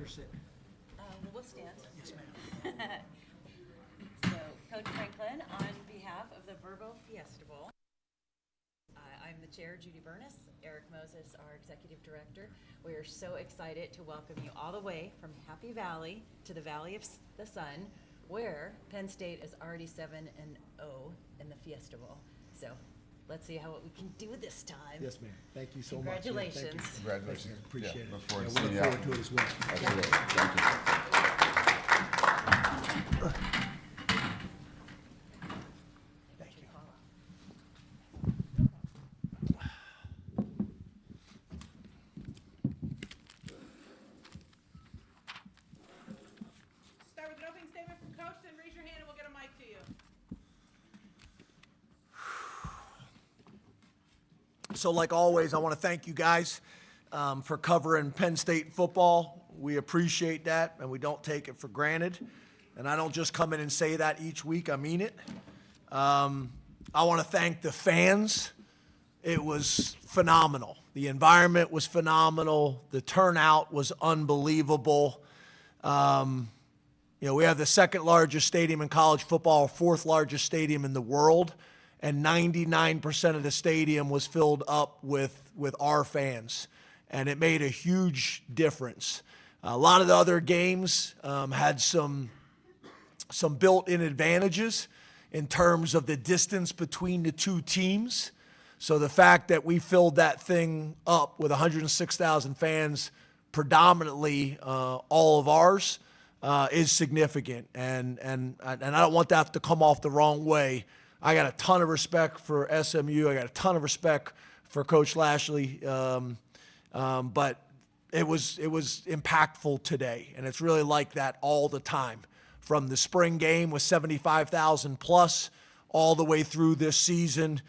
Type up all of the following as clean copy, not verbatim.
or sit? We'll stand. Yes, ma'am. So, Coach Franklin, on behalf of the Verbo Fiesta Bowl, I'm the chair, Judy Burness, Eric Moses, our executive director. We are so excited to welcome you all the way from Happy Valley to the Valley of the Sun, where Penn State is already 7-0 in the Fiesta Bowl. So, let's see what we can do this time. Yes, ma'am. Thank you so much. Congratulations. Yeah, thank you. Congratulations. Appreciate it. Look forward to We seeing look you forward out. to it as well. Absolutely. Thank Thank you. Start with an opening statement from Coach, then raise your hand and we'll get a mic to you. So like always, I want to thank you guys for covering Penn State football. We appreciate that, and we don't take it for granted. And I don't just come in and say that each week. I mean it. I want to thank the fans. It was phenomenal. The environment was phenomenal. The turnout was unbelievable. We have the second largest stadium in college football, fourth largest stadium in the world, and 99% of the stadium was filled up with our fans, and it made a huge difference. A lot of the other games had some built-in advantages in terms of the distance between the two teams. So the fact that we filled that thing up with 106,000 fans, predominantly all of ours, is significant. And I don't want that to come off the wrong way. I got a ton of respect for SMU. I got a ton of respect for Coach Lashley. But it was impactful today, and it's really like that all the time. From the spring game with 75,000 plus all the way through this season,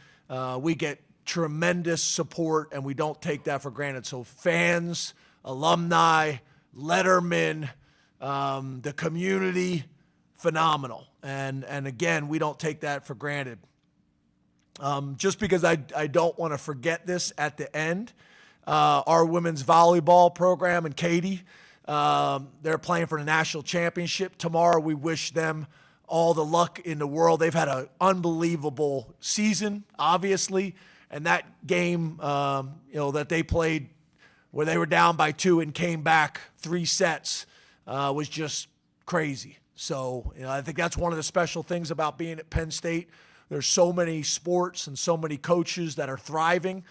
we get tremendous support, and we don't take that for granted. So fans, alumni, lettermen, the community, phenomenal. And again, we don't take that for granted. Just because I don't want to forget this at the end, our women's volleyball program and Katie, they're playing for the national championship tomorrow. We wish them all the luck in the world. They've had an unbelievable season, obviously, and that game, that they played where they were down by 2 and came back 3 sets, was just crazy. So, I think that's one of the special things about being at Penn State. There's so many sports and so many coaches that are thriving.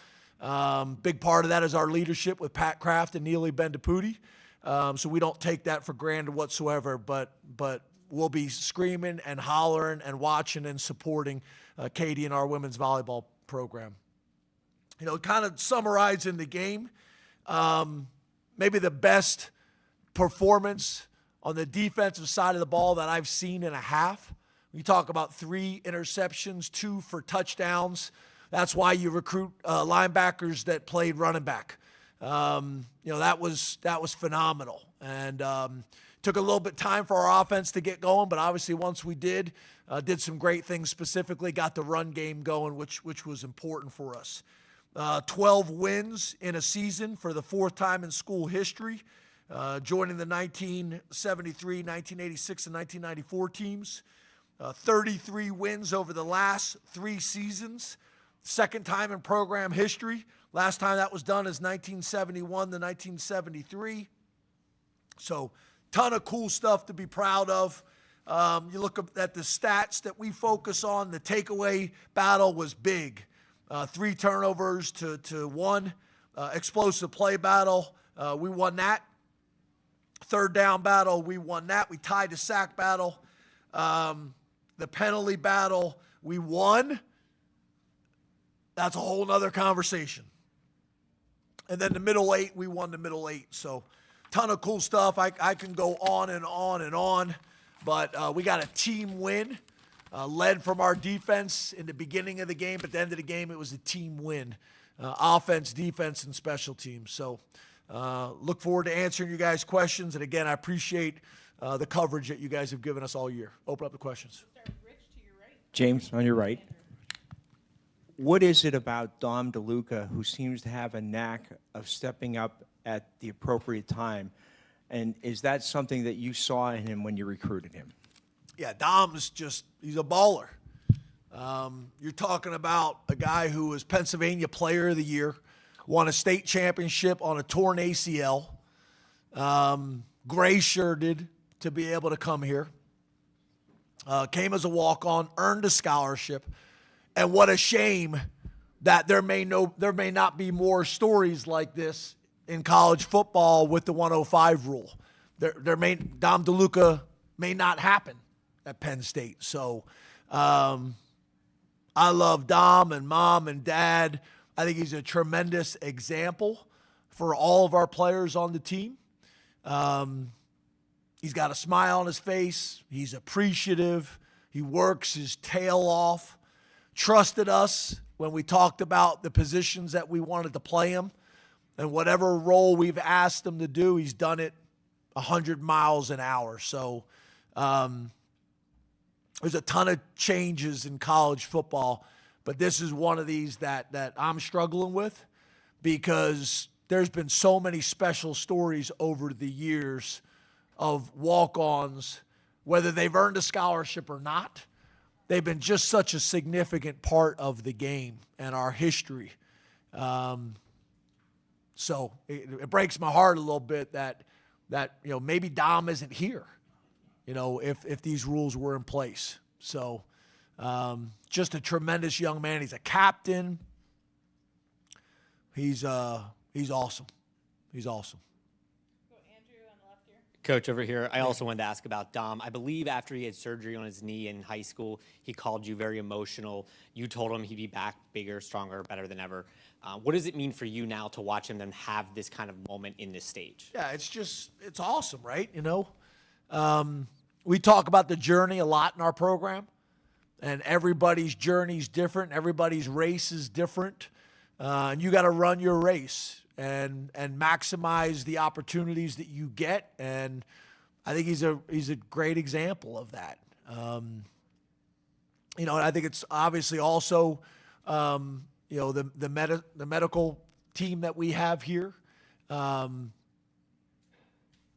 Big part of that is our leadership with Pat Kraft and Neely Bendapudi. So we don't take that for granted whatsoever, but we'll be screaming and hollering and watching and supporting Katie and our women's volleyball program. Kind of summarizing the game, maybe the best performance on the defensive side of the ball that I've seen in a half. We talk about 3 interceptions, 2 for touchdowns. That's why you recruit linebackers that played running back. That was phenomenal, and took a little bit time for our offense to get going, but obviously once we did some great things. Specifically, got the run game going, which was important for us. 12 wins in a season for the 4th time in school history, joining the 1973, 1986, and 1994 teams. 33 wins over the last 3 seasons. 2nd time in program history. Last time that was done is 1971 to 1973. So, ton of cool stuff to be proud of. You look at the stats that we focus on. The takeaway battle was big. 3 turnovers to 1. Explosive play battle, we won that. 3rd down battle, we won that. We tied the sack battle. The penalty battle, we won. That's a whole nother conversation. And then the middle 8, we won the middle 8. So, ton of cool stuff. I can go on and on and on. But we got a team win, led from our defense in the beginning of the game. But at the end of the game, it was a team win. Offense, defense, and special teams. So, look forward to answering you guys' questions. And again, I appreciate the coverage that you guys have given us all year. Open up the questions. Start with Rich to your right. James, on your right. What is it about Dom DeLuca who seems to have a knack of stepping up at the appropriate time? And is that something that you saw in him when you recruited him? Yeah, Dom's he's a baller. You're talking about a guy who was Pennsylvania Player of the Year, won a state championship on a torn ACL, gray-shirted to be able to come here, came as a walk-on, earned a scholarship, and what a shame that there may not be more stories like this in college football with the 105 rule. Dom DeLuca may not happen at Penn State. So I love Dom and Mom and Dad. I think he's a tremendous example for all of our players on the team. He's got a smile on his face. He's appreciative. He works his tail off. Trusted us when we talked about the positions that we wanted to play him. And whatever role we've asked him to do, he's done it 100 miles an hour. So there's a ton of changes in college football, but this is one of these that I'm struggling with because there's been so many special stories over the years of walk-ons, whether they've earned a scholarship or not. They've been just such a significant part of the game and our history. So it breaks my heart a little bit that maybe Dom isn't here, if these rules were in place. So just a tremendous young man. He's a captain. He's awesome. He's awesome. Go Andrew on the left here. Coach, over here, I also wanted to ask about Dom. I believe after he had surgery on his knee in high school, he called you very emotional. You told him he'd be back bigger, stronger, better than ever. What does it mean for you now to watch him then have this kind of moment in this stage? Yeah, it's awesome, right? We talk about the journey a lot in our program, and everybody's journey is different. Everybody's race is different, and you got to run your race and maximize the opportunities that you get. And I think he's a great example of that. And I think it's obviously also, the medical team that we have here.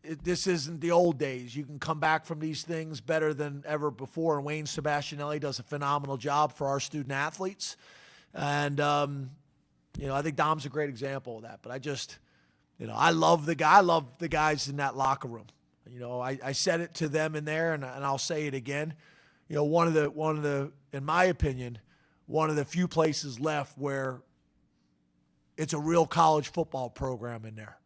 This isn't the old days. You can come back from these things better than ever before. And Wayne Sebastianelli does a phenomenal job for our student athletes. And, I think Dom's a great example of that. But I love the guy. I love the guys in that locker room. I said it to them in there, and I'll say it again. One of the, in my opinion, one of the few places left where it's a real college football program in there.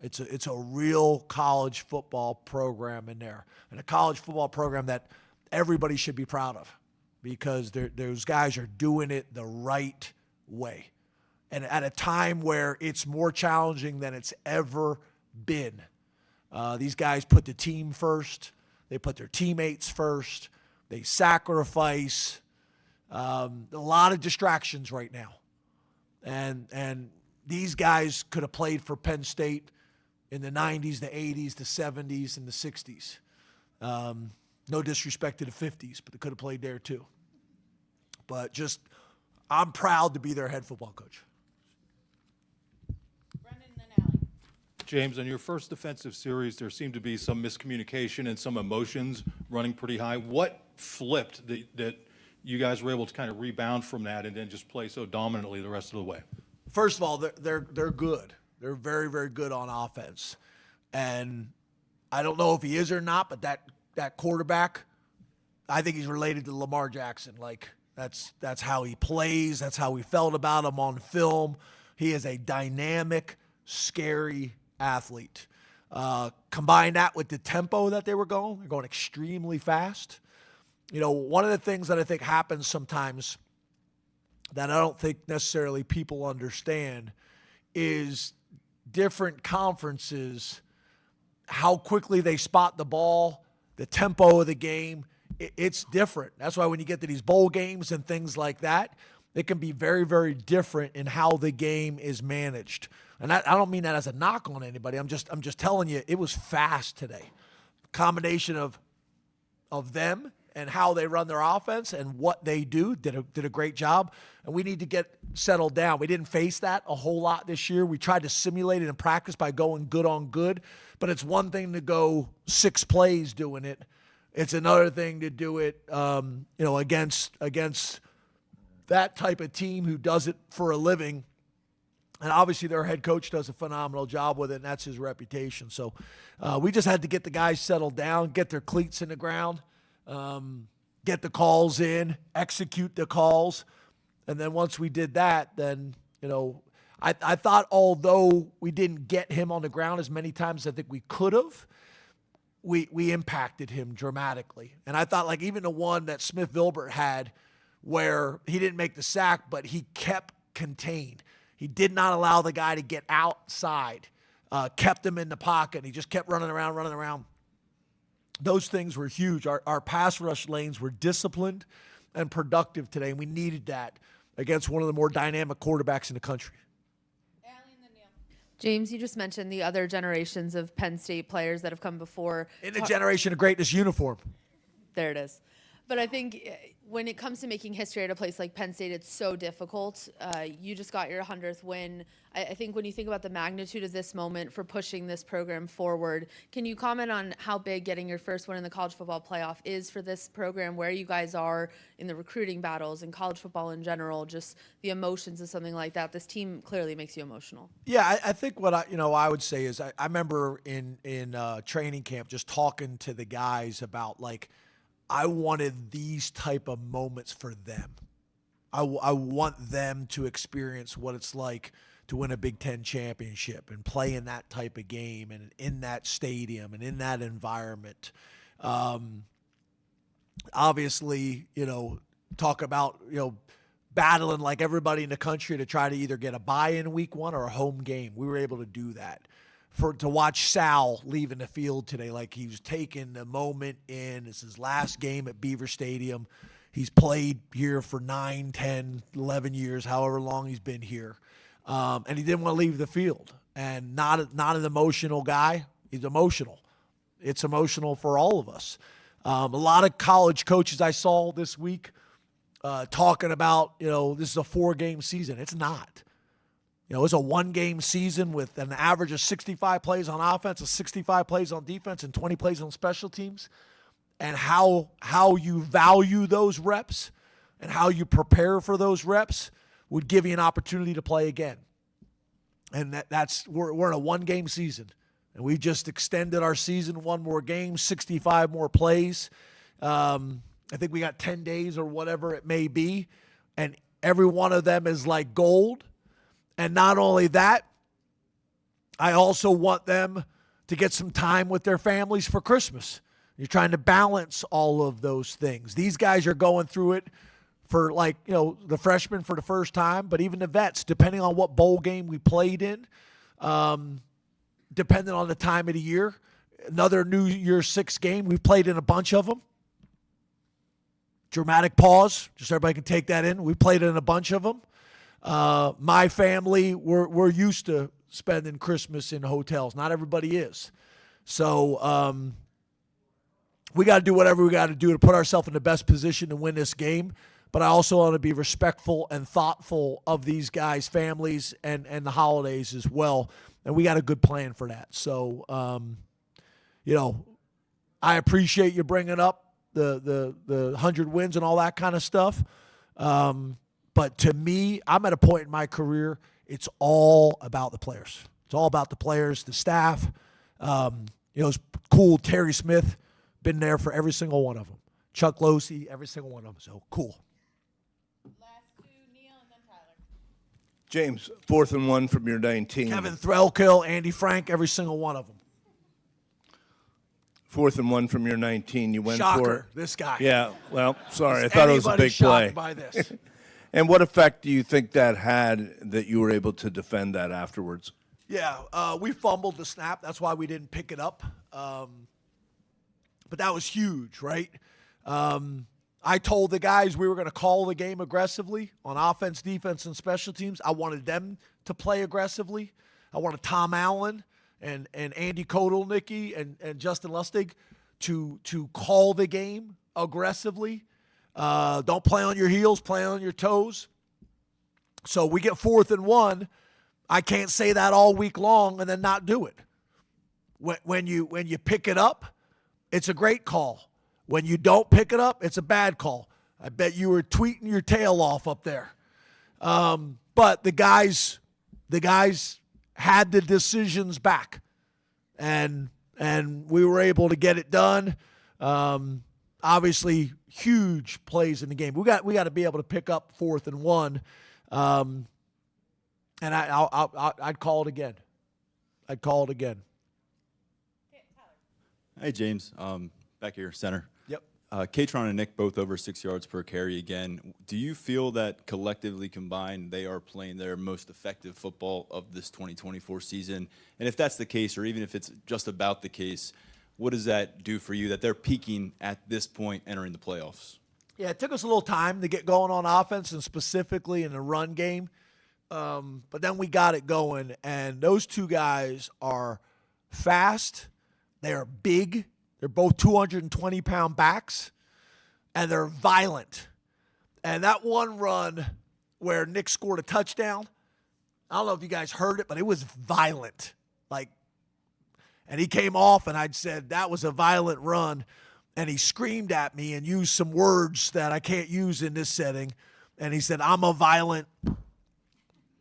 It's a real college football program in there, and a college football program that everybody should be proud of because those guys are doing it the right way, and at a time where it's more challenging than it's ever been. These guys put the team first. They put their teammates first. They sacrifice. A lot of distractions right now, and these guys could have played for Penn State in the 90s, the 80s, the 70s, and the 60s. No disrespect to the 50s, but they could have played there too. But I'm proud to be their head football coach. Brendan and then Allie. James, on your first defensive series, there seemed to be some miscommunication and some emotions running pretty high. What flipped that you guys were able to kind of rebound from that and then just play so dominantly the rest of the way? First of all, they're good. They're very, very good on offense. And I don't know if he is or not, but that quarterback, I think he's related to Lamar Jackson. Like that's how he plays. That's how we felt about him on film. He is a dynamic, scary athlete. Combine that with the tempo that they're going extremely fast. One of the things that I think happens sometimes that I don't think necessarily people understand is different conferences, how quickly they spot the ball, the tempo of the game. It's different. That's why when you get to these bowl games and things like that, it can be very, very different in how the game is managed. And I don't mean that as a knock on anybody. I'm just telling you, it was fast today. Combination of them and how they run their offense and what they do. Did a great job. And we need to get settled down. We didn't face that a whole lot this year. We tried to simulate it in practice by going good on good. But it's one thing to go 6 plays doing it. It's another thing to do it, against that type of team who does it for a living. And obviously their head coach does a phenomenal job with it, and that's his reputation. So we just had to get the guys settled down, get their cleats in the ground, get the calls in, execute the calls. And then once we did that, then, I thought although we didn't get him on the ground as many times as I think we could have, we impacted him dramatically. And I thought, like, even the one that Smith-Vilbert had where he didn't make the sack, but he kept contained. He did not allow the guy to get outside, kept him in the pocket, and he just kept running around. Those things were huge. Our pass rush lanes were disciplined and productive today, and we needed that against one of the more dynamic quarterbacks in the country. James, you just mentioned the other generations of Penn State players that have come before. In the generation of greatness uniform. There it is. But I think when it comes to making history at a place like Penn State, it's so difficult. You just got your 100th win. I think when you think about the magnitude of this moment for pushing this program forward, can you comment on how big getting your first win in the college football playoff is for this program, where you guys are in the recruiting battles and college football in general, just the emotions of something like that? This team clearly makes you emotional. Yeah, I think what I would say is I remember in training camp just talking to the guys about, like, I wanted these type of moments for them. I want them to experience what it's like to win a Big Ten championship and play in that type of game and in that stadium and in that environment. Obviously, talk about, battling like everybody in the country to try to either get a bye-in week 1 or a home game. We were able to do that. To watch Sal leaving the field today, like he was taking the moment in. It's his last game at Beaver Stadium. He's played here for 9, 10, 11 years, however long he's been here. And he didn't want to leave the field. And not an emotional guy. He's emotional. It's emotional for all of us. A lot of college coaches I saw this week talking about, this is a 4-game season. It's not. It's a 1-game season with an average of 65 plays on offense, 65 plays on defense, and 20 plays on special teams. And how you value those reps and how you prepare for those reps would give you an opportunity to play again. And we're in a 1-game season. And we just extended our season 1 more game, 65 more plays. I think we got 10 days or whatever it may be. And every one of them is like gold. And not only that, I also want them to get some time with their families for Christmas. You're trying to balance all of those things. These guys are going through it for, the freshmen for the first time, but even the vets, depending on what bowl game we played in, depending on the time of the year. Another New Year's 6 game, we've played in a bunch of them. Dramatic pause, just so everybody can take that in. We played in a bunch of them. My family, we're used to spending Christmas in hotels. Not everybody is. So we got to do whatever we got to do to put ourselves in the best position to win this game. But I also want to be respectful and thoughtful of these guys' families and the holidays as well. And we got a good plan for that. So, I appreciate you bringing up the 100 wins and all that kind of stuff. But to me, I'm at a point in my career, it's all about the players. It's all about the players, the staff. It's cool. Terry Smith, been there for every single one of them. Chuck Losey, every single one of them. So cool. Last 2, Neil, and then Tyler. James, 4th and 1 from your 19. Kevin Threlkill, Andy Frank, every single one of them. 4th and 1 from your 19. You went Shocker, for this guy. Yeah, well, sorry. I thought it was a Anybody big play. shocked by this? And what effect do you think that had that you were able to defend that afterwards? Yeah, we fumbled the snap. That's why we didn't pick it up. But that was huge, right? I told the guys we were going to call the game aggressively on offense, defense, and special teams. I wanted them to play aggressively. I wanted Tom Allen and Andy Kotelnicki and Justin Lustig to call the game aggressively. Don't play on your heels, play on your toes. So we get 4th and 1. I can't say that all week long and then not do it. When you pick it up, it's a great call. When you don't pick it up, it's a bad call. I bet you were tweeting your tail off up there. But the guys had the decisions back, and we were able to get it done. Obviously, huge plays in the game. We got to be able to pick up 4th and 1, and I'd call it again. I'd call it again. Hey, James. Back here, center. Yep. Katron and Nick both over 6 yards per carry again. Do you feel that collectively combined they are playing their most effective football of this 2024 season? And if that's the case, or even if it's just about the case, what does that do for you that they're peaking at this point entering the playoffs? Yeah, it took us a little time to get going on offense and specifically in the run game. But then we got it going, and those two guys are fast. They are big. They're both 220-pound backs, and they're violent. And that one run where Nick scored a touchdown, I don't know if you guys heard it, but it was violent. And he came off, and I'd said, that was a violent run. And he screamed at me and used some words that I can't use in this setting. And he said, I'm a violent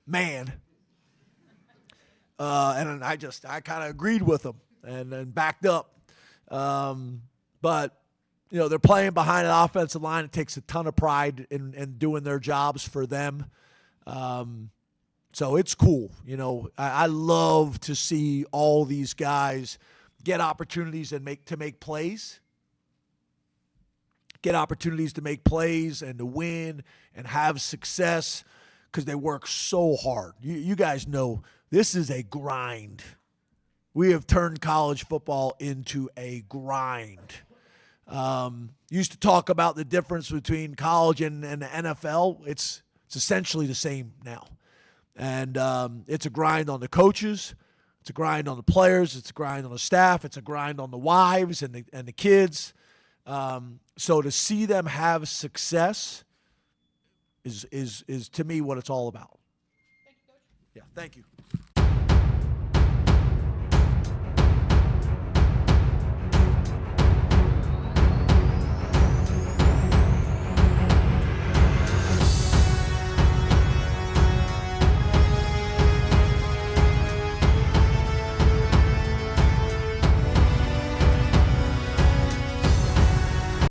man. And I kind of agreed with him and backed up. But, they're playing behind an offensive line. It takes a ton of pride in doing their jobs for them. So it's cool. I love to see all these guys get opportunities and make plays. Get opportunities to make plays and to win and have success because they work so hard. You guys know this is a grind. We have turned college football into a grind. Used to talk about the difference between college and the NFL. It's essentially the same now. And it's a grind on the coaches. It's a grind on the players. It's a grind on the staff. It's a grind on the wives and the kids. So to see them have success is to me what it's all about. Thank you, Coach. Yeah, thank you.